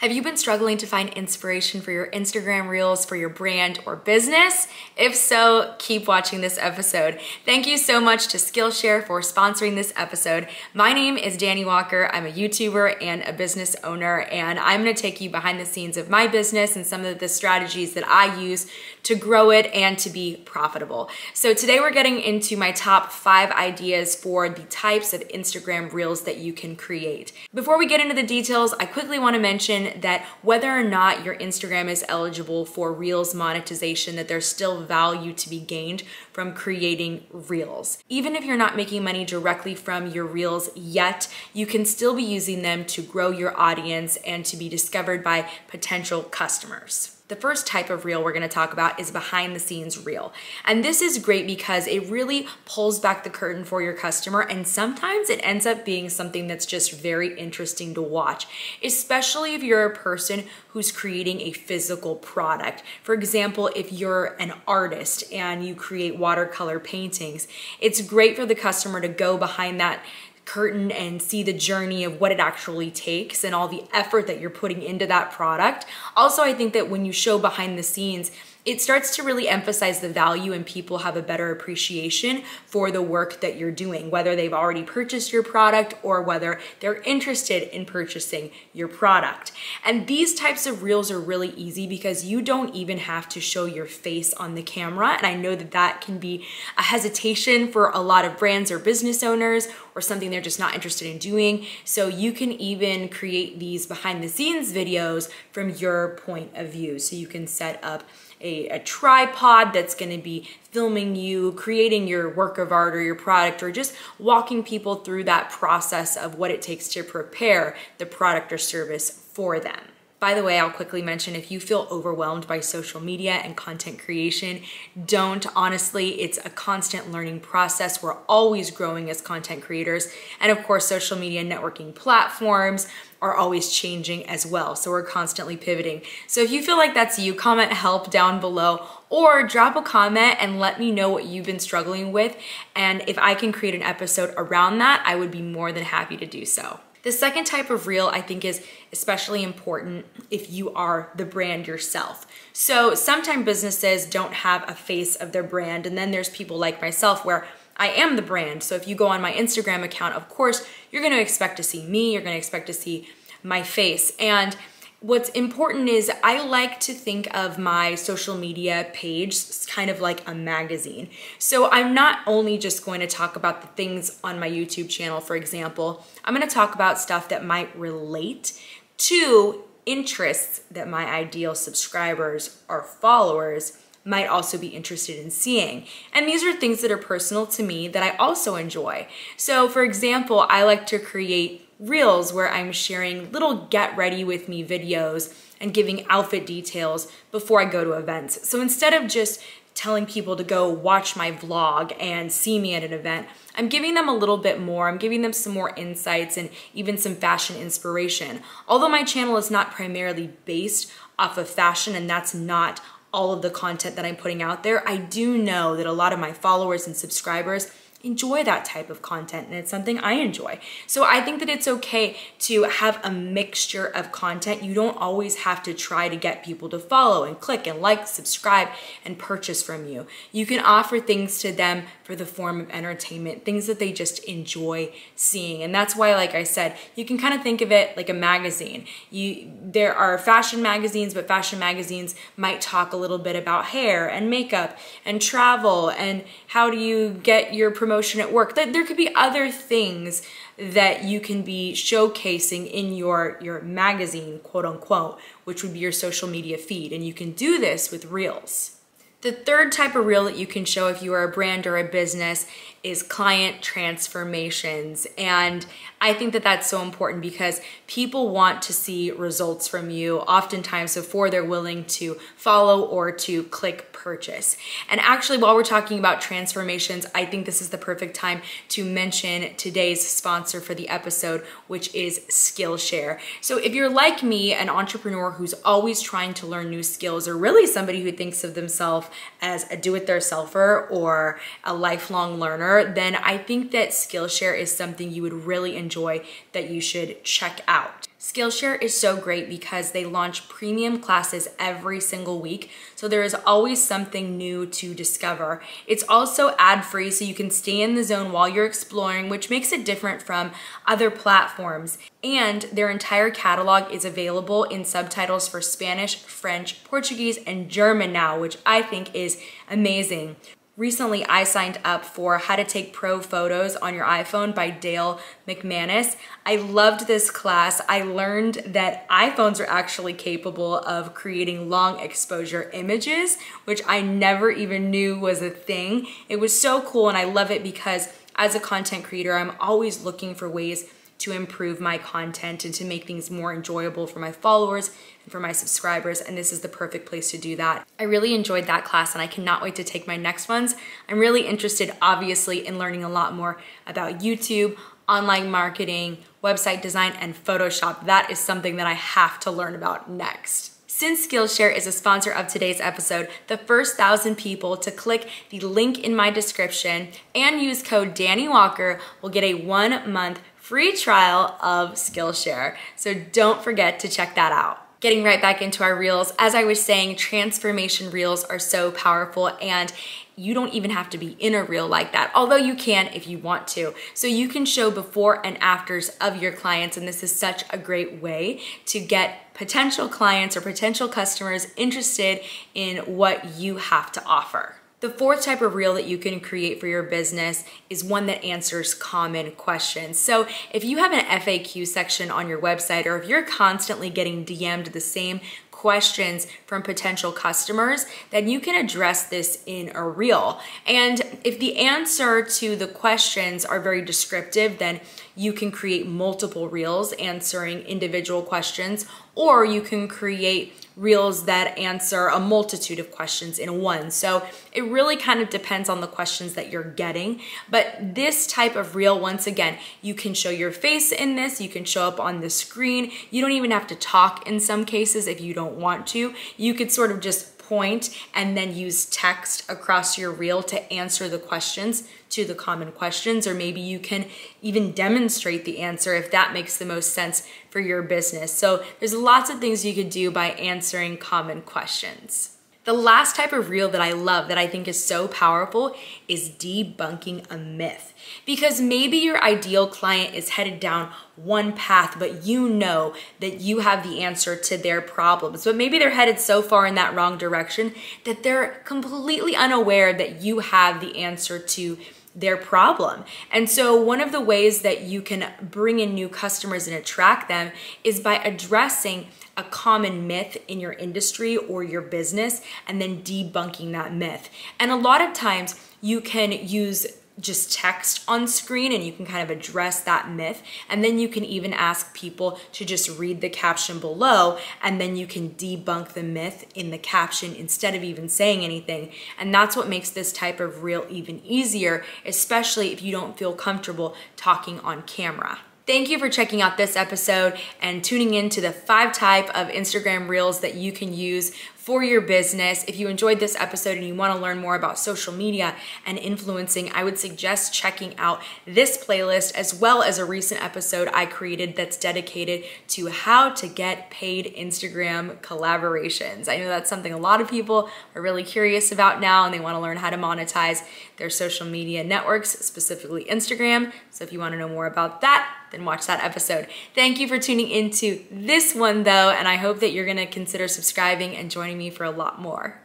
Have you been struggling to find inspiration for your Instagram reels for your brand or business? If so, keep watching this episode. Thank you so much to Skillshare for sponsoring this episode. My name is Dani Walker. I'm a YouTuber and a business owner, and I'm gonna take you behind the scenes of my business and some of the strategies that I use to grow it and to be profitable. So today we're getting into my top 5 ideas for the types of Instagram reels that you can create. Before we get into the details, I quickly wanna mention that whether or not your Instagram is eligible for Reels monetization, that there's still value to be gained from creating Reels. Even if you're not making money directly from your Reels yet, you can still be using them to grow your audience and to be discovered by potential customers. The first type of reel we're gonna talk about is behind the scenes reel. And this is great because it really pulls back the curtain for your customer, and sometimes it ends up being something that's just very interesting to watch, especially if you're a person who's creating a physical product. For example, if you're an artist and you create watercolor paintings, it's great for the customer to go behind that curtain and see the journey of what it actually takes and all the effort that you're putting into that product. Also, I think that when you show behind the scenes, it starts to really emphasize the value and people have a better appreciation for the work that you're doing, whether they've already purchased your product or whether they're interested in purchasing your product. And these types of reels are really easy because you don't even have to show your face on the camera. And I know that that can be a hesitation for a lot of brands or business owners or something they're just not interested in doing. So you can even create these behind the scenes videos from your point of view. So you can set up a tripod that's gonna be filming you, creating your work of art or your product, or just walking people through that process of what it takes to prepare the product or service for them. By the way, I'll quickly mention, if you feel overwhelmed by social media and content creation, don't. Honestly, it's a constant learning process. We're always growing as content creators. And of course, social media networking platforms are always changing as well. So we're constantly pivoting. So if you feel like that's you, comment help down below or drop a comment and let me know what you've been struggling with. And if I can create an episode around that, I would be more than happy to do so. The second type of reel I think is especially important if you are the brand yourself. So sometimes businesses don't have a face of their brand, and then there's people like myself where I am the brand. So if you go on my Instagram account, of course, you're gonna expect to see me, you're gonna expect to see my face. And what's important is I like to think of my social media page kind of like a magazine. So I'm not only just going to talk about the things on my YouTube channel, for example, I'm gonna talk about stuff that might relate to interests that my ideal subscribers or followers might also be interested in seeing. And these are things that are personal to me that I also enjoy. So for example, I like to create reels where I'm sharing little get ready with me videos and giving outfit details before I go to events. So instead of just telling people to go watch my vlog and see me at an event, I'm giving them a little bit more. I'm giving them some more insights and even some fashion inspiration. Although my channel is not primarily based off of fashion, and that's not all of the content that I'm putting out there, I do know that a lot of my followers and subscribers enjoy that type of content, and it's something I enjoy. So I think that it's okay to have a mixture of content. You don't always have to try to get people to follow and click and like, subscribe, and purchase from you. You can offer things to them for the form of entertainment, things that they just enjoy seeing. And that's why, like I said, you can kind of think of it like a magazine. There are fashion magazines, but fashion magazines might talk a little bit about hair and makeup and travel and how do you get your promotion at work. There could be other things that you can be showcasing in your magazine, quote unquote, which would be your social media feed. And you can do this with reels. The third type of reel that you can show if you are a brand or a business is client transformations. And I think that that's so important because people want to see results from you oftentimes before they're willing to follow or to click purchase. And actually, while we're talking about transformations, I think this is the perfect time to mention today's sponsor for the episode, which is Skillshare. So if you're like me, an entrepreneur who's always trying to learn new skills, or really somebody who thinks of themselves as a do-it-yourselfer or a lifelong learner, then I think that Skillshare is something you would really enjoy that you should check out. Skillshare is so great because they launch premium classes every single week, so there is always something new to discover. It's also ad-free, so you can stay in the zone while you're exploring, which makes it different from other platforms. And their entire catalog is available in subtitles for Spanish, French, Portuguese, and German now, which I think is amazing. Recently, I signed up for How to Take Pro Photos on Your iPhone by Dale McManus. I loved this class. I learned that iPhones are actually capable of creating long exposure images, which I never even knew was a thing. It was so cool, and I love it because as a content creator, I'm always looking for ways to improve my content and to make things more enjoyable for my followers and for my subscribers, and this is the perfect place to do that. I really enjoyed that class and I cannot wait to take my next ones. I'm really interested, obviously, in learning a lot more about YouTube, online marketing, website design, and Photoshop. That is something that I have to learn about next. Since Skillshare is a sponsor of today's episode, the first 1,000 people to click the link in my description and use code Dani Walker will get a 1-month free trial of Skillshare. So don't forget to check that out. Getting right back into our reels, as I was saying, transformation reels are so powerful, and you don't even have to be in a reel like that, although you can if you want to. So you can show before and afters of your clients, and this is such a great way to get potential clients or potential customers interested in what you have to offer. The fourth type of reel that you can create for your business is one that answers common questions. So if you have an FAQ section on your website, or if you're constantly getting DM'd the same questions from potential customers, then you can address this in a reel. And if the answer to the questions are very descriptive, then you can create multiple reels answering individual questions, or you can create reels that answer a multitude of questions in one. So it really kind of depends on the questions that you're getting. But this type of reel, once again, you can show your face in this, you can show up on the screen. You don't even have to talk in some cases if you don't want to. You could sort of just point and then use text across your reel to answer the questions to the common questions, or maybe you can even demonstrate the answer if that makes the most sense for your business. So there's lots of things you could do by answering common questions. The last type of reel that I love, that I think is so powerful, is debunking a myth. Because maybe your ideal client is headed down one path, but you know that you have the answer to their problems. But maybe they're headed so far in that wrong direction that they're completely unaware that you have the answer to their problem. And so one of the ways that you can bring in new customers and attract them is by addressing a common myth in your industry or your business and then debunking that myth. And a lot of times you can use just text on screen and you can kind of address that myth, and then you can even ask people to just read the caption below, and then you can debunk the myth in the caption instead of even saying anything. And that's what makes this type of reel even easier, especially if you don't feel comfortable talking on camera. Thank you for checking out this episode and tuning in to the 5 type of Instagram reels that you can use for your business. If you enjoyed this episode and you want to learn more about social media and influencing, I would suggest checking out this playlist, as well as a recent episode I created that's dedicated to how to get paid Instagram collaborations. I know that's something a lot of people are really curious about now, and they want to learn how to monetize their social media networks, specifically Instagram. So if you want to know more about that, then watch that episode. Thank you for tuning into this one though, and I hope that you're gonna consider subscribing and joining me for a lot more.